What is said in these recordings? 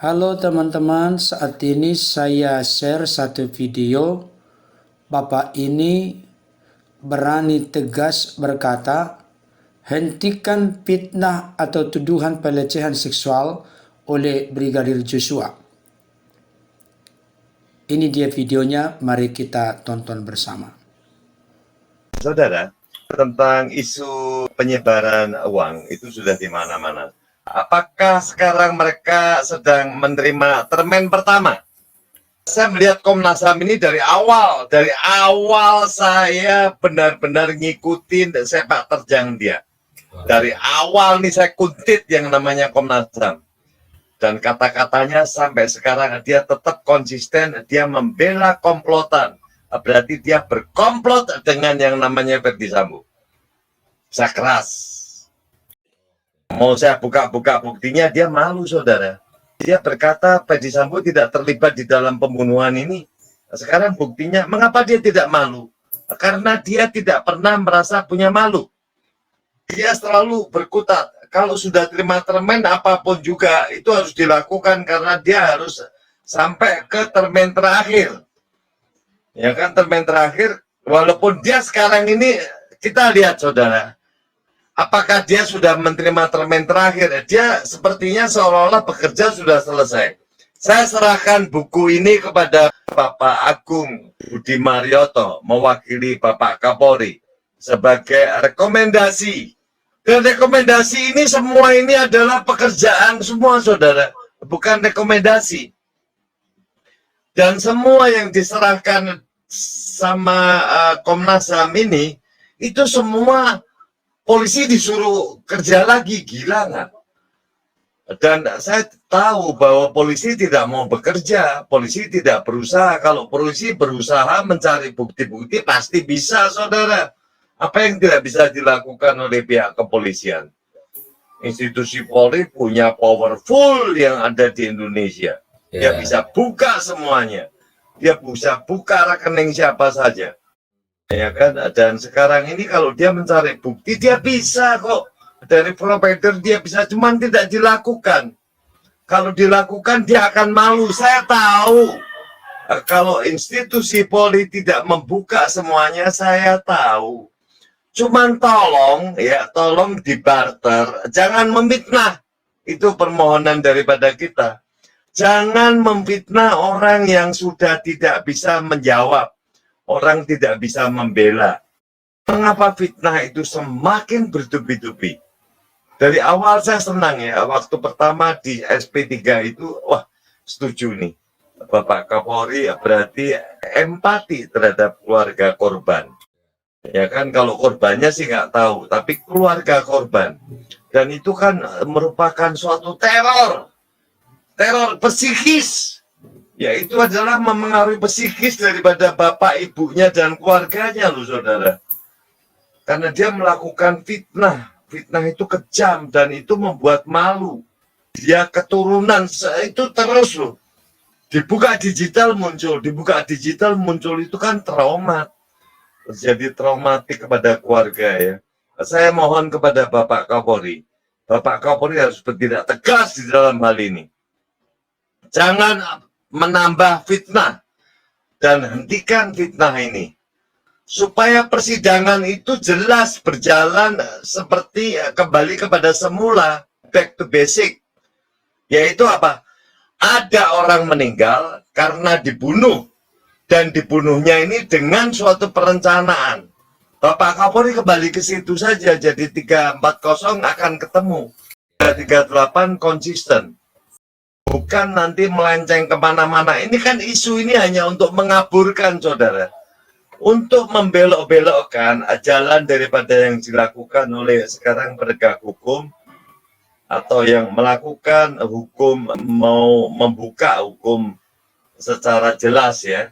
Halo teman-teman, saat ini saya share satu video. Bapak ini berani tegas berkata, hentikan fitnah atau tuduhan pelecehan seksual oleh Brigadir Joshua. Ini dia videonya, mari kita tonton bersama. Saudara, tentang isu penyebaran uang itu sudah di mana-mana. Apakah sekarang mereka sedang menerima termen pertama? Saya melihat Komnas HAM ini dari awal saya benar-benar ngikutin sepak terjang dia. Dari awal nih saya kuntit yang namanya Komnas HAM. Dan kata-katanya sampai sekarang dia tetap konsisten, dia membela komplotan. Berarti dia berkomplot dengan yang namanya Ferdy Sambo. Saya keras. Mau saya buka-buka buktinya, dia malu, saudara. Dia berkata Ferdy Sambo tidak terlibat di dalam pembunuhan ini. Sekarang buktinya, mengapa dia tidak malu? Karena dia tidak pernah merasa punya malu. Dia selalu berkutat. Kalau sudah terima termen apapun juga, itu harus dilakukan karena dia harus sampai ke termen terakhir. Ya kan, termen terakhir, walaupun dia sekarang ini, kita lihat saudara, apakah dia sudah menerima termen terakhir? Dia sepertinya seolah-olah bekerja sudah selesai. Saya serahkan buku ini kepada Bapak Agung Budi Marioto, mewakili Bapak Kapolri, sebagai rekomendasi. Dan rekomendasi ini semua ini adalah pekerjaan semua saudara, bukan rekomendasi. Dan semua yang diserahkan sama Komnas HAM ini, itu semua polisi disuruh kerja lagi, gila nggak? Dan saya tahu bahwa polisi tidak mau bekerja, polisi tidak berusaha. Kalau polisi berusaha mencari bukti-bukti, pasti bisa, saudara. Apa yang tidak bisa dilakukan oleh pihak kepolisian? Institusi Polri punya powerful yang ada di Indonesia. Dia bisa buka semuanya. Dia bisa buka rekening siapa saja. Ya kan? Dan sekarang ini kalau dia mencari bukti, dia bisa kok. Dari provider dia bisa, cuman tidak dilakukan. Kalau dilakukan, dia akan malu. Saya tahu. Kalau institusi Polri tidak membuka semuanya, saya tahu. Cuman tolong dibarter. Jangan memfitnah. Itu permohonan daripada kita. Jangan memfitnah orang yang sudah tidak bisa menjawab. Orang tidak bisa membela. Mengapa fitnah itu semakin bertubi-tubi? Dari awal saya senang ya, waktu pertama di SP3 itu, wah setuju nih. Bapak Kapolri berarti empati terhadap keluarga korban. Ya kan, kalau korbannya sih nggak tahu, tapi keluarga korban. Dan itu kan merupakan suatu teror psikis. Ya itu adalah memengaruhi psikis daripada bapak, ibunya, dan keluarganya loh saudara. Karena dia melakukan fitnah. Fitnah itu kejam dan itu membuat malu. Dia keturunan itu terus loh. Dibuka digital muncul itu kan trauma. Jadi traumatik kepada keluarga ya. Saya mohon kepada Bapak Kapolri. Bapak Kapolri harus bertindak tegas di dalam hal ini. Jangan menambah fitnah dan hentikan fitnah ini. Supaya persidangan itu jelas berjalan seperti kembali kepada semula, back to basic. Yaitu apa? Ada orang meninggal karena dibunuh. Dan dibunuhnya ini dengan suatu perencanaan. Bapak Kapolri kembali ke situ saja, jadi 340 akan ketemu. 338 konsisten. Bukan nanti melenceng kemana-mana. Ini kan isu ini hanya untuk mengaburkan, saudara. Untuk membelok-belokkan jalan daripada yang dilakukan oleh sekarang penegak hukum, atau yang melakukan hukum, mau membuka hukum secara jelas ya.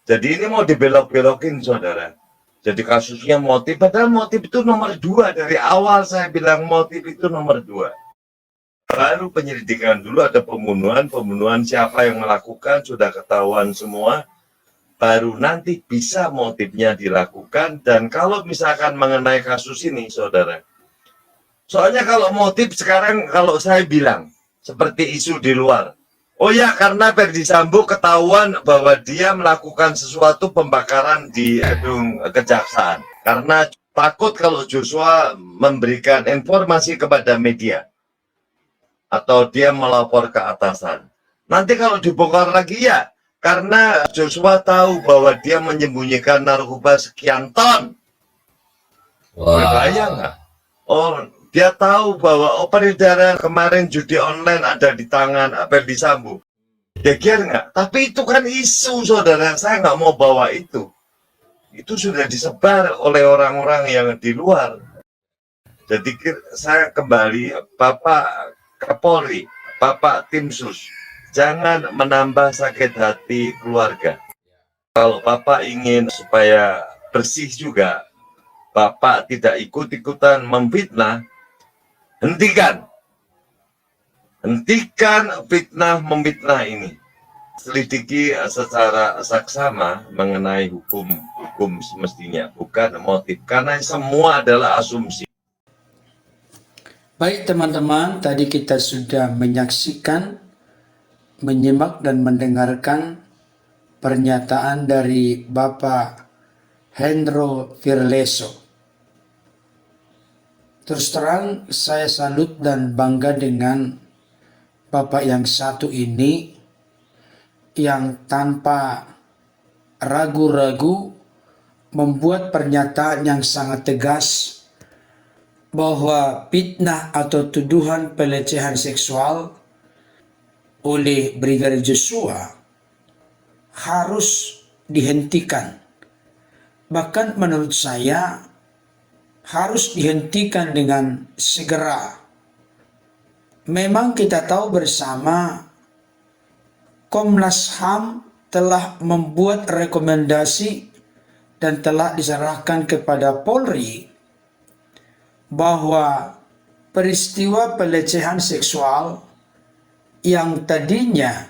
Jadi ini mau dibelok-belokin, saudara. Jadi kasusnya motif, padahal motif itu nomor 2. Dari awal saya bilang motif itu nomor 2. Baru penyelidikan dulu, ada pembunuhan siapa yang melakukan, sudah ketahuan semua. Baru nanti bisa motifnya dilakukan. Dan kalau misalkan mengenai kasus ini, saudara. Soalnya kalau motif sekarang, kalau saya bilang, seperti isu di luar, Oh ya, karena Ferdi Sambo ketahuan bahwa dia melakukan sesuatu pembakaran di gedung kejaksaan. Karena takut kalau Joshua memberikan informasi kepada media. Atau dia melapor ke atasan. Nanti kalau dibongkar lagi ya, karena Joshua tahu bahwa dia menyembunyikan narkoba sekian ton. Berbahaya nggak? Oh, dia tahu bahwa peredaran kemarin judi online ada di tangan Ferdi Sambo. Geger nggak? Tapi itu kan isu, saudara. Saya nggak mau bawa itu. Itu sudah disebar oleh orang-orang yang di luar. Jadi saya kembali, Bapak Kapolri, Bapak Tim Sus, jangan menambah sakit hati keluarga. Kalau Bapak ingin supaya bersih juga, Bapak tidak ikut-ikutan memfitnah, hentikan. Hentikan fitnah memfitnah ini. Selidiki secara saksama mengenai hukum semestinya, bukan motif. Karena semua adalah asumsi. Baik teman-teman, tadi kita sudah menyaksikan, menyimak dan mendengarkan pernyataan dari Bapak Hendro Firleso. Terus terang saya salut dan bangga dengan Bapak yang satu ini yang tanpa ragu-ragu membuat pernyataan yang sangat tegas bahwa fitnah atau tuduhan pelecehan seksual oleh Brigadir Joshua harus dihentikan. Bahkan menurut saya harus dihentikan dengan segera. Memang kita tahu bersama Komnas HAM telah membuat rekomendasi dan telah diserahkan kepada Polri bahwa peristiwa pelecehan seksual yang tadinya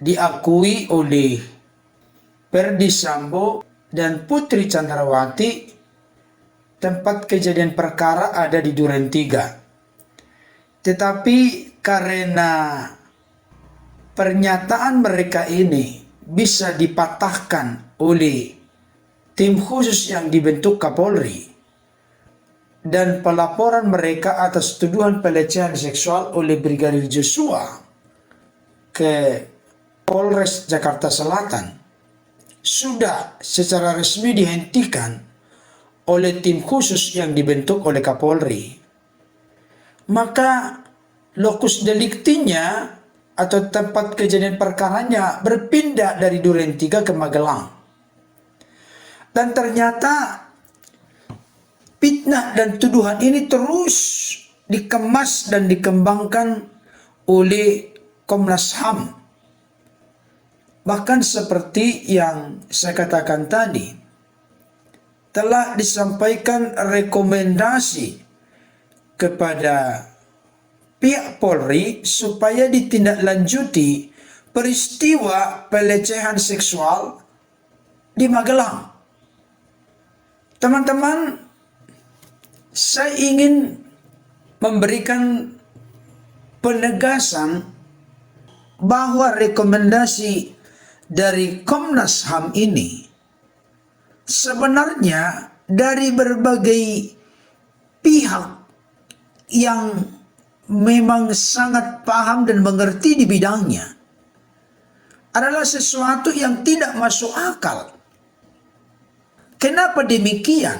diakui oleh Ferdi Sambo dan Putri Chandrawati, tempat kejadian perkara ada di Duren 3. Tetapi karena pernyataan mereka ini bisa dipatahkan oleh tim khusus yang dibentuk Kapolri dan pelaporan mereka atas tuduhan pelecehan seksual oleh Brigadir Joshua ke Polres Jakarta Selatan sudah secara resmi dihentikan oleh tim khusus yang dibentuk oleh Kapolri, maka lokus deliktinya atau tempat kejadian perkaranya berpindah dari Duren 3 ke Magelang. Dan ternyata fitnah dan tuduhan ini terus dikemas dan dikembangkan oleh Komnas HAM. Bahkan seperti yang saya katakan tadi, telah disampaikan rekomendasi kepada pihak Polri supaya ditindaklanjuti peristiwa pelecehan seksual di Magelang. Teman-teman, saya ingin memberikan penegasan bahwa rekomendasi dari Komnas HAM ini sebenarnya dari berbagai pihak yang memang sangat paham dan mengerti di bidangnya adalah sesuatu yang tidak masuk akal. Kenapa demikian?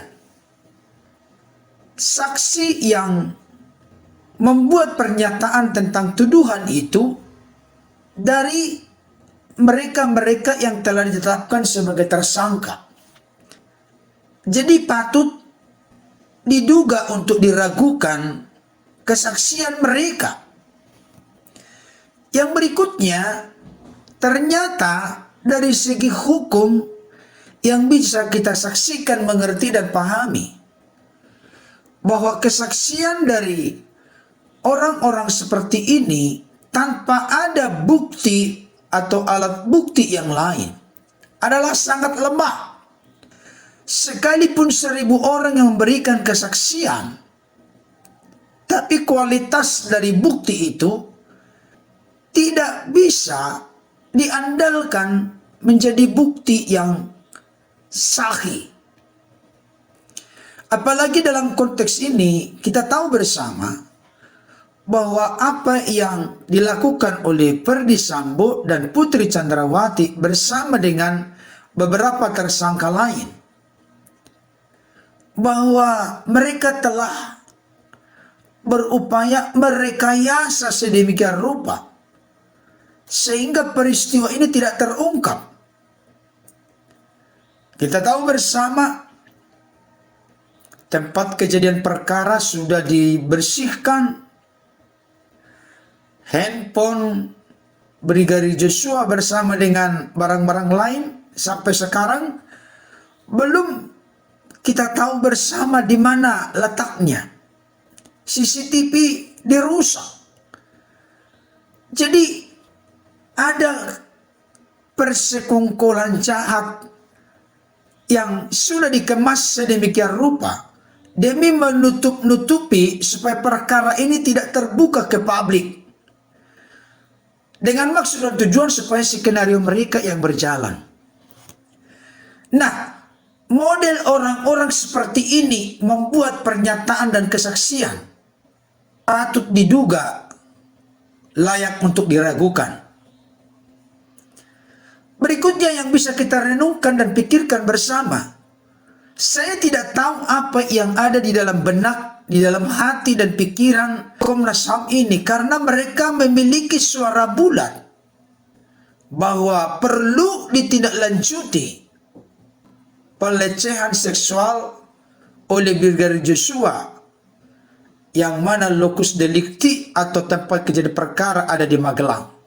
Saksi yang membuat pernyataan tentang tuduhan itu dari mereka-mereka yang telah ditetapkan sebagai tersangka. Jadi patut diduga untuk diragukan kesaksian mereka. Yang berikutnya, ternyata dari segi hukum yang bisa kita saksikan, mengerti dan pahami, bahwa kesaksian dari orang-orang seperti ini tanpa ada bukti atau alat bukti yang lain adalah sangat lemah. Sekalipun 1000 orang yang memberikan kesaksian, tapi kualitas dari bukti itu tidak tidak bisa diandalkan menjadi bukti yang sahih. Apalagi dalam konteks ini kita tahu bersama bahwa apa yang dilakukan oleh Ferdy Sambo dan Putri Candrawati bersama dengan beberapa tersangka lain, bahwa mereka telah berupaya merekayasa sedemikian rupa sehingga peristiwa ini tidak terungkap. Kita tahu bersama tempat kejadian perkara sudah dibersihkan, handphone Brigadir Joshua bersama dengan barang-barang lain sampai sekarang belum kita tahu bersama di mana letaknya. CCTV dirusak. Jadi ada persekongkolan jahat yang sudah dikemas sedemikian rupa demi menutup-nutupi supaya perkara ini tidak terbuka ke publik, dengan maksud dan tujuan supaya skenario mereka yang berjalan. Nah, model orang-orang seperti ini membuat pernyataan dan kesaksian patut diduga layak untuk diragukan. Berikutnya yang bisa kita renungkan dan pikirkan bersama, saya tidak tahu apa yang ada di dalam benak, di dalam hati dan pikiran Komnas HAM ini, karena mereka memiliki suara bulat bahwa perlu ditindaklanjuti pelecehan seksual oleh Brigadir Joshua, yang mana lokus delikti atau tempat kejadian perkara ada di Magelang.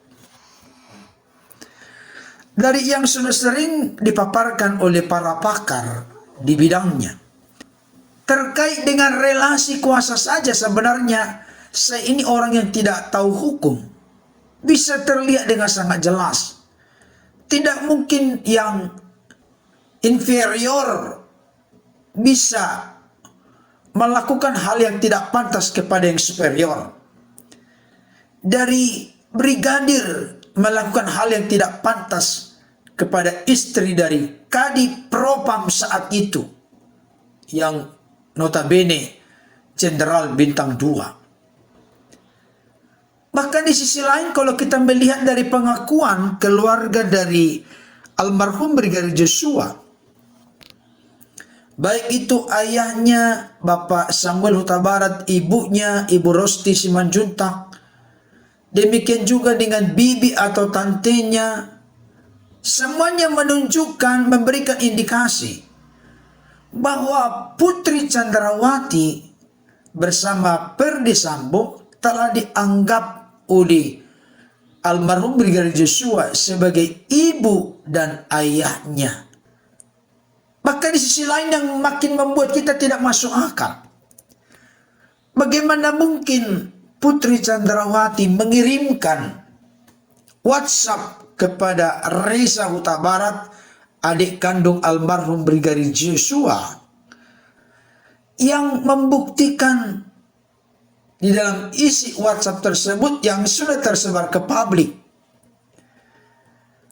Dari yang sudah sering dipaparkan oleh para pakar di bidangnya, terkait dengan relasi kuasa saja sebenarnya saya ini orang yang tidak tahu hukum, bisa terlihat dengan sangat jelas. Tidak mungkin yang inferior bisa melakukan hal yang tidak pantas kepada yang superior. Dari brigadir melakukan hal yang tidak pantas kepada istri dari Kadi Propam saat itu, yang notabene Jenderal Bintang 2. Bahkan di sisi lain, kalau kita melihat dari pengakuan keluarga dari almarhum Brigadir Joshua, baik itu ayahnya Bapak Samuel Huta Barat, ibunya Ibu Rosti Simanjuntak, demikian juga dengan bibi atau tantenya, semuanya menunjukkan, memberikan indikasi bahwa Putri Candrawati bersama Ferdy Sambo telah dianggap oleh almarhum Brigadir Joshua sebagai ibu dan ayahnya. Bahkan di sisi lain yang makin membuat kita tidak masuk akal, bagaimana mungkin Putri Candrawati mengirimkan WhatsApp kepada Reza Huta Barat, adik kandung almarhum Brigadir Joshua, yang membuktikan di dalam isi WhatsApp tersebut yang sudah tersebar ke publik.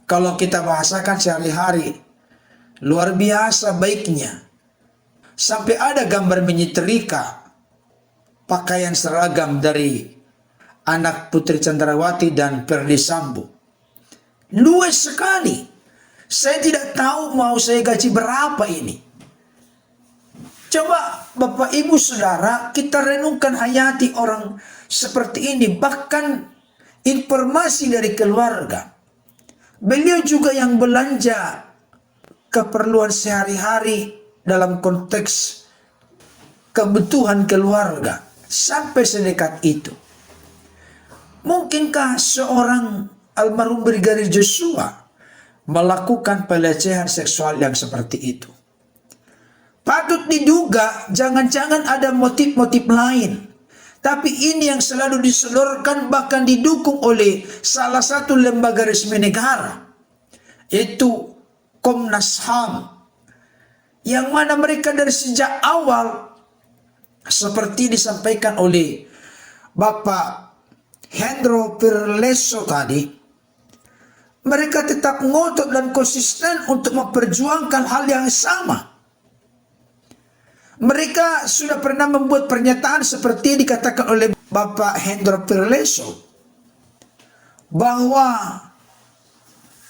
Kalau kita bahasakan sehari-hari, luar biasa baiknya. Sampai ada gambar menyetrika pakaian seragam dari anak Putri Candrawati dan Ferdy Sambo. Luas sekali. Saya tidak tahu mau saya gaji berapa ini. Coba Bapak Ibu Saudara, kita renungkan hayati orang seperti ini. Bahkan informasi dari keluarga. Beliau juga yang belanja keperluan sehari-hari dalam konteks kebutuhan keluarga. Sampai sedekat itu. Mungkinkah seorang almarhum Brigadir Joshua melakukan pelecehan seksual yang seperti itu? Patut diduga jangan-jangan ada motif-motif lain. Tapi ini yang selalu disodorkan, bahkan didukung oleh salah satu lembaga resmi negara, yaitu Komnas HAM, yang mana mereka dari sejak awal, seperti disampaikan oleh Bapak Hendro Pirleso tadi, Mereka tetap ngotot dan konsisten untuk memperjuangkan hal yang sama. Mereka sudah pernah membuat pernyataan seperti dikatakan oleh Bapak Hendro Pirleso, bahwa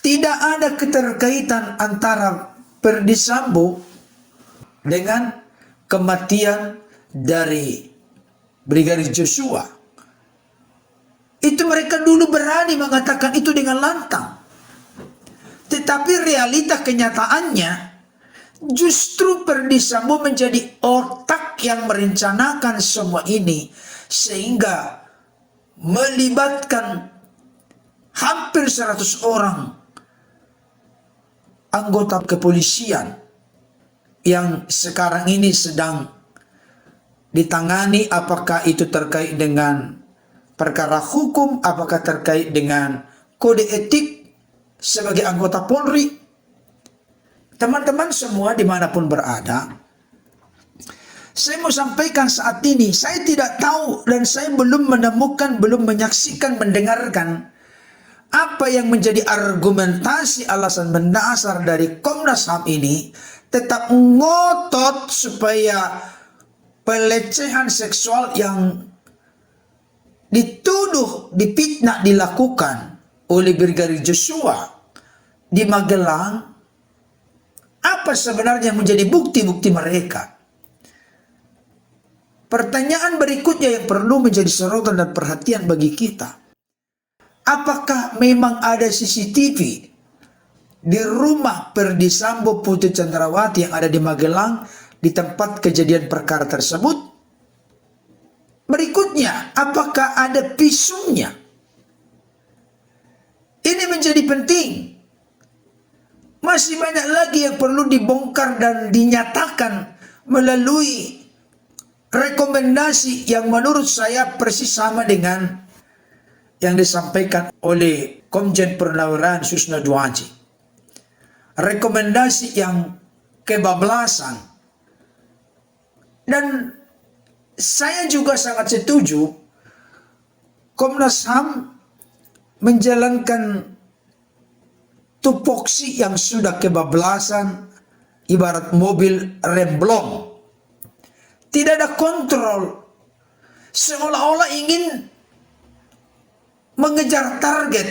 tidak ada keterkaitan antara Ferdy Sambo dengan kematian dari Brigadir Joshua. Itu mereka dulu berani mengatakan itu dengan lantang. Tetapi realita kenyataannya, justru Ferdy Sambo menjadi otak yang merencanakan semua ini, sehingga melibatkan hampir 100 orang anggota kepolisian yang sekarang ini sedang ditangani, apakah itu terkait dengan perkara hukum, apakah terkait dengan kode etik sebagai anggota Polri. Teman-teman semua dimanapun berada, saya mau sampaikan saat ini, saya tidak tahu dan saya belum menemukan, belum menyaksikan, mendengarkan apa yang menjadi argumentasi alasan mendasar dari Komnas HAM ini tetap ngotot supaya pelecehan seksual yang dituduh, dipitnah dilakukan oleh Brigadir Joshua di Magelang, apa sebenarnya menjadi bukti-bukti mereka? Pertanyaan berikutnya yang perlu menjadi sorotan dan perhatian bagi kita, apakah memang ada CCTV di rumah Ferdy Sambo Putri Chandrawati yang ada di Magelang di tempat kejadian perkara tersebut? Berikutnya, apakah ada visumnya? Ini menjadi penting. Masih banyak lagi yang perlu dibongkar dan dinyatakan melalui rekomendasi yang menurut saya persis sama dengan yang disampaikan oleh Komjen Purnawirawan Susno Dwaji. Rekomendasi yang kebablasan. Dan saya juga sangat setuju Komnas HAM menjalankan tupoksi yang sudah kebablasan, ibarat mobil remblong. Tidak ada kontrol, seolah-olah ingin mengejar target.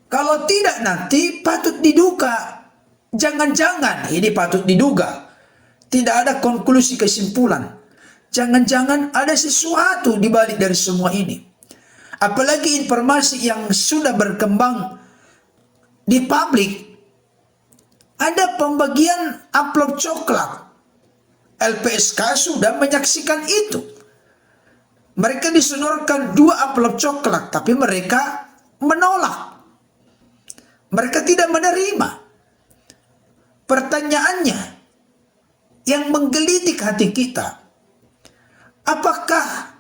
Kalau tidak nanti patut diduga, jangan-jangan ini patut diduga, tidak ada konklusi kesimpulan. Jangan-jangan ada sesuatu di balik dari semua ini. Apalagi informasi yang sudah berkembang di publik, ada pembagian amplop coklat. LPSK sudah menyaksikan itu. Mereka disonorkan 2 amplop coklat, tapi mereka menolak. Mereka tidak menerima. Pertanyaannya yang menggelitik hati kita, apakah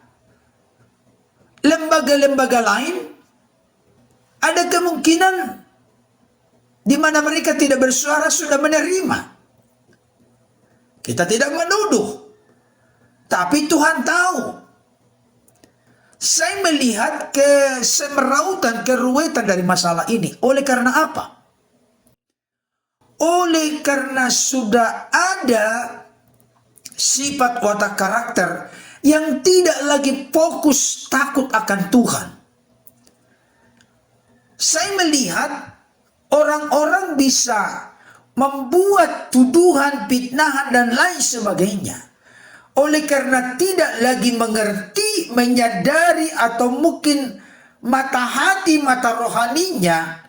lembaga-lembaga lain ada kemungkinan di mana mereka tidak bersuara sudah menerima? Kita tidak menuduh, tapi Tuhan tahu. Saya melihat kesemerautan, keruwetan dari masalah ini. Oleh karena apa? Oleh karena sudah ada sifat watak karakter yang tidak lagi fokus takut akan Tuhan. Saya melihat orang-orang bisa membuat tuduhan, fitnahan, dan lain sebagainya. Oleh karena tidak lagi mengerti, menyadari, atau mungkin mata hati, mata rohaninya,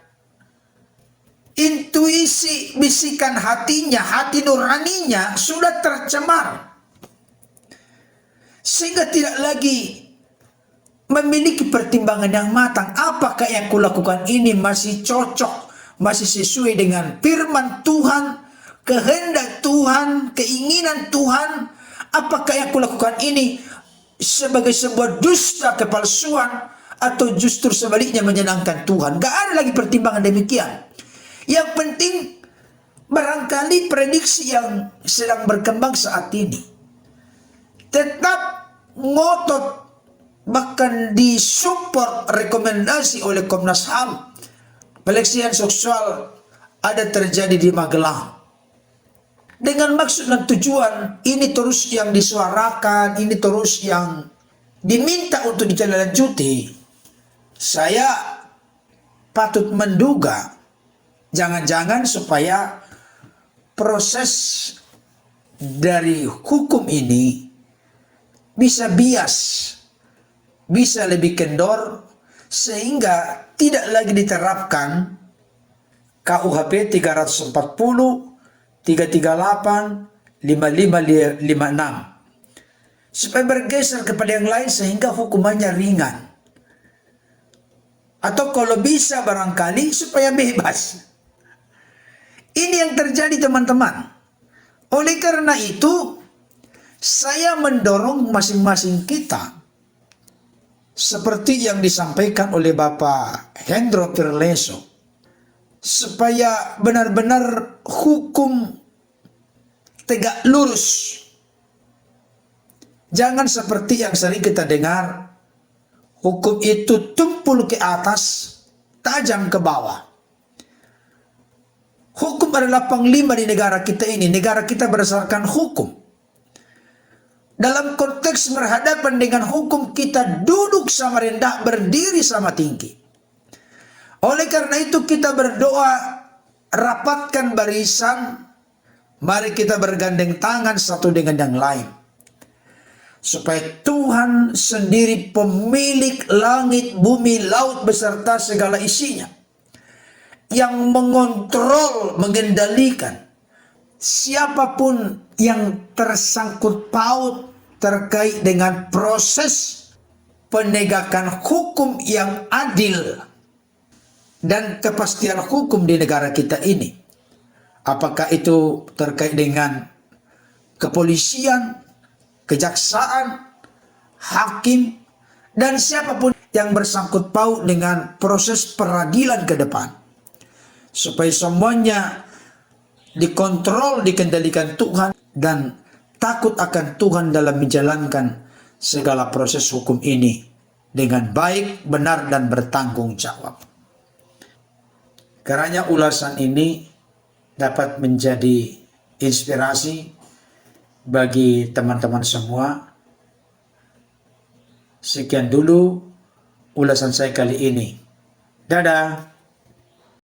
intuisi bisikan hatinya, hati nuraninya sudah tercemar. Sehingga tidak lagi memiliki pertimbangan yang matang. Apakah yang kulakukan ini masih cocok, masih sesuai dengan firman Tuhan, kehendak Tuhan, keinginan Tuhan? Apakah yang kulakukan ini sebagai sebuah dusta, kepalsuan, atau justru sebaliknya menyenangkan Tuhan? Gak ada lagi pertimbangan demikian. Yang penting barangkali prediksi yang sedang berkembang saat ini tetap ngotot, bahkan disupport rekomendasi oleh Komnas HAM pelecehan seksual ada terjadi di Magelang. Dengan maksud dan tujuan ini terus yang disuarakan, ini terus yang diminta untuk ditindaklanjuti. Saya patut menduga jangan-jangan supaya proses dari hukum ini bisa bias, bisa lebih kendor, sehingga tidak lagi diterapkan KUHP 340, 338, 5556, supaya bergeser kepada yang lain sehingga hukumannya ringan. Atau kalau bisa barangkali supaya bebas. Ini yang terjadi teman-teman. Oleh karena itu, saya mendorong masing-masing kita, seperti yang disampaikan oleh Bapak Hendro Firleso, supaya benar-benar hukum tegak lurus. Jangan seperti yang sering kita dengar, hukum itu tumpul ke atas, tajam ke bawah. Hukum adalah panglima di negara kita ini. Negara kita berdasarkan hukum. Dalam konteks berhadapan dengan hukum, kita duduk sama rendah, berdiri sama tinggi. Oleh karena itu kita berdoa, rapatkan barisan, mari kita bergandeng tangan satu dengan yang lain. Supaya Tuhan sendiri pemilik langit, bumi, laut beserta segala isinya, yang mengontrol, mengendalikan siapapun yang tersangkut paut terkait dengan proses penegakan hukum yang adil dan kepastian hukum di negara kita ini. Apakah itu terkait dengan kepolisian, kejaksaan, hakim, dan siapapun yang bersangkut paut dengan proses peradilan ke depan. Supaya semuanya dikontrol, dikendalikan Tuhan, dan takut akan Tuhan dalam menjalankan segala proses hukum ini dengan baik, benar, dan bertanggung jawab. Kiranya ulasan ini dapat menjadi inspirasi bagi teman-teman semua. Sekian dulu ulasan saya kali ini. Dadah.